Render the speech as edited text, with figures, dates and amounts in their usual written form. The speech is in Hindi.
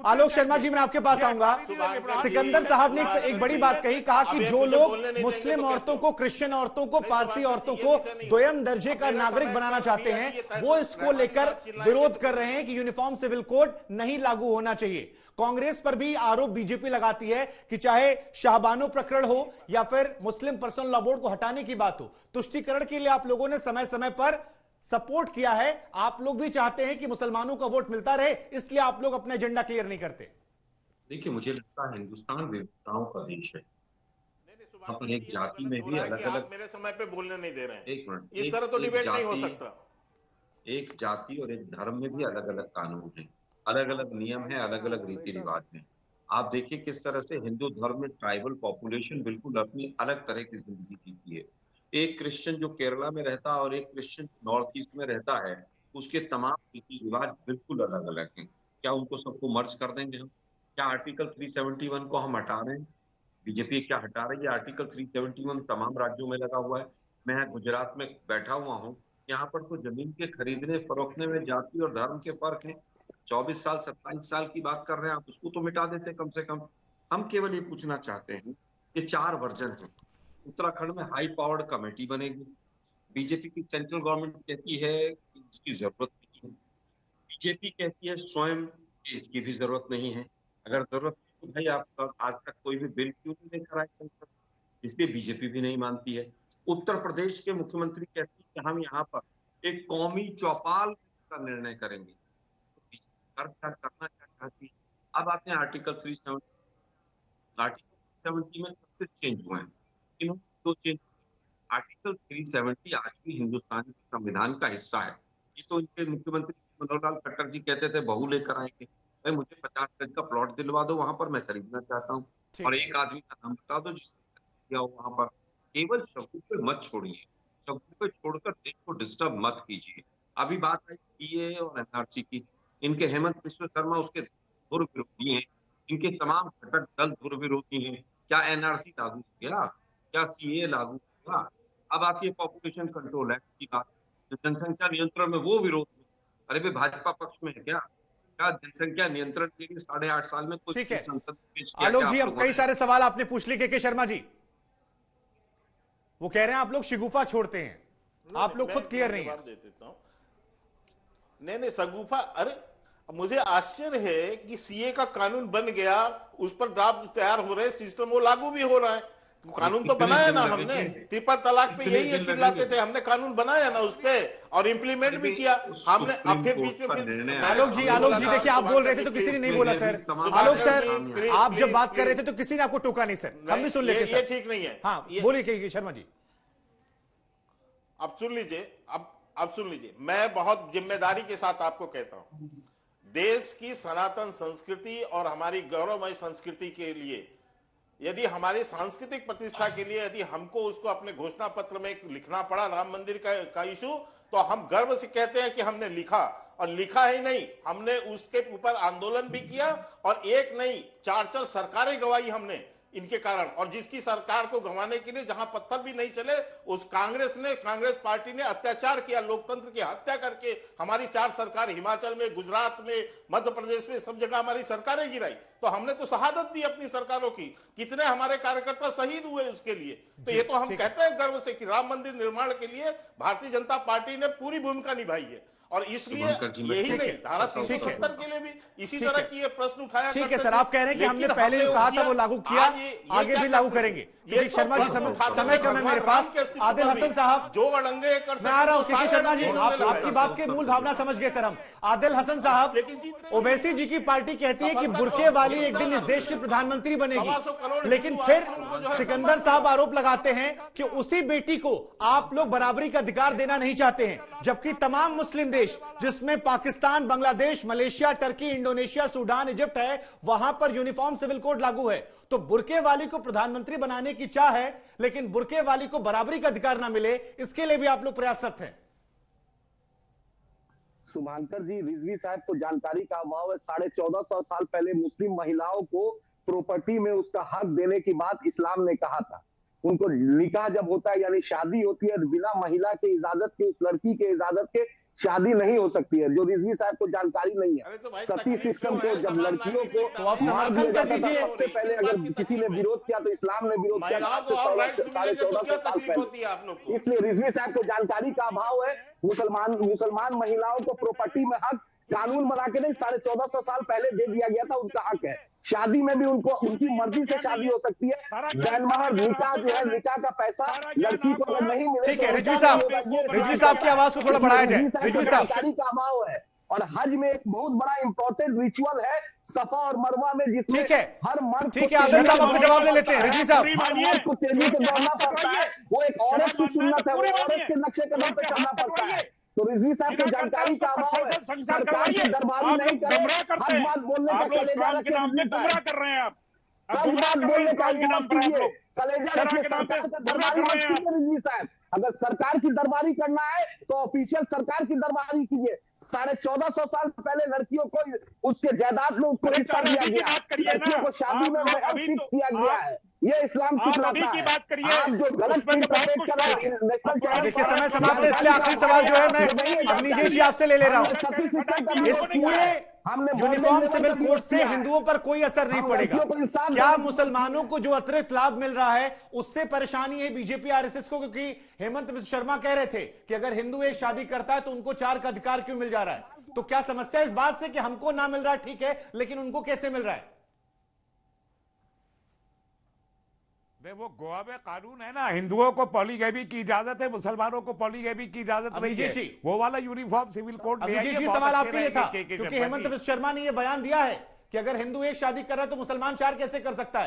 आलोक शर्मा जी, मैं आपके पास आऊंगा। सिकंदर साहब ने एक बड़ी बात कही, कहा कि जो लोग मुस्लिम औरतों को, क्रिश्चियन औरतों को, पारसी औरतों को द्वितीय दर्जे का नागरिक बनाना चाहते हैं, वो इसको लेकर विरोध कर रहे हैं कि यूनिफॉर्म सिविल कोड नहीं लागू होना चाहिए। कांग्रेस पर भी आरोप बीजेपी लगाती है कि चाहे शाहबानो प्रकरण हो या फिर मुस्लिम पर्सनल लॉ बोर्ड को हटाने की बात हो, तुष्टीकरण के लिए आप लोगों ने समय समय पर सपोर्ट किया है। आप लोग भी चाहते हैं कि मुसलमानों का वोट मिलता रहे, इसलिए आप लोग अपना एजेंडा क्लियर नहीं करते। देखिए, मुझे लगता है हिंदुस्तान विविधताओं का देश है। अपन एक जाति में भी अलग अलग, मेरे समय पे बोलने नहीं दे रहे हैं। एक मिनट, इस तरह तो डिबेट नहीं हो सकता। एक जाति और एक धर्म में भी अलग अलग कानून हैं, अलग अलग नियम हैं, अलग अलग रीति रिवाज हैं। आप देखिए किस तरह से हिंदू धर्म में ट्राइबल पॉपुलेशन बिल्कुल अपनी अलग तरह की जिंदगी जीती है। एक क्रिश्चियन जो केरला में रहता है और एक क्रिश्चियन नॉर्थ ईस्ट में रहता है, उसके तमाम रीति रिवाज बिल्कुल अलग अलग हैं। क्या उनको सबको मर्ज कर देंगे हम? क्या आर्टिकल 371 को हम हटा रहे हैं? बीजेपी क्या हटा रही है? आर्टिकल 371 तमाम राज्यों में लगा हुआ है। मैं गुजरात में बैठा हुआ हूँ, यहाँ पर तो जमीन के खरीदने फरोखने में जाति और धर्म के फर्क है। 24 साल 27 साल की बात कर रहे हैं आप, उसको तो मिटा देते कम से कम। हम केवल ये पूछना चाहते हैं कि 4 वर्जन है। उत्तराखंड में हाई पावर्ड कमेटी बनेगी। बीजेपी की सेंट्रल गवर्नमेंट कहती है कि इसकी जरूरत नहीं है। बीजेपी कहती है स्वयं कि इसकी भी जरूरत नहीं है। अगर जरूरत है तो भाई आप आज तक कोई भी बिल क्यों नहीं लेकर आए संसद? इसलिए बीजेपी भी नहीं मानती है। उत्तर प्रदेश के मुख्यमंत्री कहते हैं कि हम यहाँ पर एक कौमी चौपाल का निर्णय करेंगे। क्या करना क्या चाहती है? अब आते हैं आर्टिकल 370। आर्टिकल 370 में सब कुछ चेंज हुए हैं, इन्होंने दो चेंज। आर्टिकल 370 आज भी हिंदुस्तान के संविधान का हिस्सा है। ये तो इनके मुख्यमंत्री मनोहर लाल खट्टर जी कहते थे बहू लेकर आएंगे। भाई मुझे 50 गज का प्लॉट दिलवा दो, वहां पर मैं खरीदना चाहता हूँ, और एक आदमी का नाम बता दो जिसने किया हो वहां पर। केवल शब्दों पे मत छोड़िए, शब्दों पे छोड़कर देश को डिस्टर्ब मत कीजिए। अभी बात आई पीए और एनआरसी की। इनके हेमंत बिश्व शर्मा उसके धुर विरोधी हैं, इनके तमाम घटक दल धुर विरोधी हैं। क्या एनआरसी लागू किया? क्या सीए लागू किया? अब आती है पॉपुलेशन कंट्रोल एक्ट की बात, जनसंख्या नियंत्रण में वो विरोध में। अरे भाई भाजपा पक्ष में है क्या? क्या जनसंख्या नियंत्रण के लिए 8.5 साल में कुछ संसद पेश किया? आलोक जी, अब कई सारे सवाल आपने पूछ लिए के शर्मा जी। वो कह रहे हैं आप लोग शिगुफा छोड़ते हैं, आप लोग खुद क्लियर नहीं है। नहीं शगुफा, अरे मुझे आश्चर्य है कि सीए का कानून बन गया, उस पर ड्राफ्ट तैयार हो रहे, सिस्टम वो लागू भी हो रहा है। कानून तो बनाया ना हमने, ट्रिपल तलाक पे यही चिल्लाते थे, हमने कानून बनाया ना उस पे और इम्प्लीमेंट भी किया हमने। अब फिर बीच में फिर आलोक जी देखिए, आप बोल रहे थे तो किसी ने नहीं बोला सर। आलोक सर, आप जब बात कर रहे थे तो किसी ने आपको टोका नहीं सर, हम भी सुन लेते। ये ठीक नहीं है। हाँ बोलिए शर्मा जी। अब सुन लीजिए, अब सुन लीजिए, मैं बहुत जिम्मेदारी के साथ आपको कहता हूं, देश की सनातन संस्कृति और हमारी गौरवमय संस्कृति के लिए, यदि हमारी सांस्कृतिक प्रतिष्ठा के लिए यदि हमको उसको अपने घोषणा पत्र में लिखना पड़ा राम मंदिर का इशू, तो हम गर्व से कहते हैं कि हमने लिखा। और लिखा ही नहीं, हमने उसके ऊपर आंदोलन भी किया, और एक नहीं 4 सरकारें गवाई हमने इनके कारण। और जिसकी सरकार को गंवाने के लिए जहां पत्थर भी नहीं चले, उस कांग्रेस पार्टी ने अत्याचार किया, लोकतंत्र की हत्या करके हमारी 4 सरकार, हिमाचल में, गुजरात में, मध्य प्रदेश में, सब जगह हमारी सरकारें गिराई। तो हमने तो शहादत दी अपनी सरकारों की, कितने हमारे कार्यकर्ता शहीद हुए उसके लिए। तो ये तो हम कहते हैं गर्व से कि राम मंदिर निर्माण के लिए भारतीय जनता पार्टी ने पूरी भूमिका निभाई है। और इसलिए यही नहीं, धारा 370 के लिए भी इसी तरह की ये प्रश्न उठाया। ठीक है सर, आप कह रहे हैं कि हमने पहले कहा था वो लागू किया, आगे भी लागू करेंगे। शर्मा जी समय कम है मेरे पास। आदिल हसन साहब, जो अड़ंगे कर मैं आ रहा हूं। शर्मा जी आपकी बात के मूल भावना समझ गए सर हम। आदिल हसन साहब, ओवैसी जी की पार्टी कहती है कि बुर्के वाली एक दिन इस देश की प्रधानमंत्री बनेगी, लेकिन फिर सिकंदर साहब आरोप लगाते हैं कि उसी बेटी को आप लोग बराबरी का अधिकार देना नहीं चाहते हैं, जबकि तमाम मुस्लिम देश जिसमें Pakistan, Bangladesh, Malaysia, Turkey, Indonesia, Sudan, Egypt है, वहां पर यूनिफॉर्म सिविल कोड लागू है। तो बुर्के वाली को प्रधानमंत्री बनाने की चाह है, लेकिन बुर्के वाली को बराबरी का अधिकार ना मिले, इसके लिए भी आप लोग प्रयासरत हैं। शुभांकर जी, रिजवी साहब को जानकारी का अभाव है। 1450 साल पहले मुस्लिम महिलाओं को प्रॉपर्टी में उसका हक देने की बात इस्लाम ने कहा था। उनको निकाह जब होता है यानी शादी होती है, बिना महिला की इजाजत के, उस लड़की के इजाजत के शादी नहीं हो सकती है, जो रिजवी साहब को जानकारी नहीं अरे है। तो भाई सती तकलीफ सिस्टम क्यों को है? जब सवाल लड़कियों नहीं को तो आप मार समर्थन दिया कर जाता था, दीजिए। सबसे पहले अगर किसी ने विरोध किया तो इस्लाम ने विरोध किया महिलाओं को और राइट्स मिलेंगे तो क्या तकलीफ होती है आप लोग को? इसलिए रिजवी साहब को जानकारी का अभाव है। मुसलमान महिलाओं को प्रॉपर्टी में हक कानून बना के नहीं, 1450 साल पहले दे दिया गया था, उनका हक है। शादी में भी उनको उनकी मर्जी से शादी हो सकती है। बैनमहर निकाह जो है, निकाह का पैसा लड़की को अगर नहीं मिले ठीक है तो रिजवी साहब, रिजवी साहब की आवाज को थोड़ा बढ़ाया जाए। रिजवी साहब, जानकारी का अभाव है। और हज में एक बहुत बड़ा इंपॉर्टेंट रिचुअल है सफा और मरवा में, जिसमें ठीक है, हर मर्द ठीक है, आदिल साहब आपको जवाब ले लेते हैं। रिजवी साहब, हर मर्द को तेजी से दौड़ना पड़ता है, वो एक औरत की सुन्नत है, वो औरत के नक्शे कदम पे चलना पड़ता है। तो रिजवी साहब को जानकारी का अभाव है। सरकार की दरबारी नहीं करे, हर बात बोलने का कलेजा रखे कर रहे हैं आप। सब बात बोलने का नाम पर कीजिए, कलेजा रखिए। सरकार का दरबारी मत कीजिए रिजवी साहब। अगर सरकार की दरबारी करना है तो ऑफिशियल सरकार की दरबारी कीजिए। 1450 साल पहले लड़कियों को उसके जायदाद में उसको हिस्सा दिया गया, लड़कियों को शादी में फिक्स किया गया है। ये इस्लाम सिखलाता है। आप जो गलत चीज कर रहे हैं, देखिए समय समाप्त है, इसलिए आखिरी सवाल जो है मैं अग्निजेश जी आपसे ले रहा हूं। इस पूरे यूनिफॉर्म सिविल कोड से हिंदुओं पर कोई असर नहीं पड़ेगा। क्या मुसलमानों को जो अतिरिक्त लाभ मिल रहा है उससे परेशानी है बीजेपी आरएसएस को? क्योंकि हेमंत विश्व शर्मा कह रहे थे कि अगर हिंदू एक शादी करता है तो उनको 4 का अधिकार क्यों मिल जा रहा है? तो क्या समस्या इस बात से कि हमको ना मिल रहा है, ठीक है, लेकिन उनको कैसे मिल रहा है? वो गोवा में कानून है ना, हिंदुओं को पॉलीगैमी की इजाजत है, मुसलमानों को पॉलीगैमी की इजाजत नहीं है। वो वाला यूनिफॉर्म सिविल कोड ले आइए। जी सवाल आपके लिए था, क्योंकि हेमंत विश्व शर्मा ने यह बयान दिया है कि अगर हिंदू एक शादी कर रहा है तो मुसलमान 4 कैसे कर सकता है?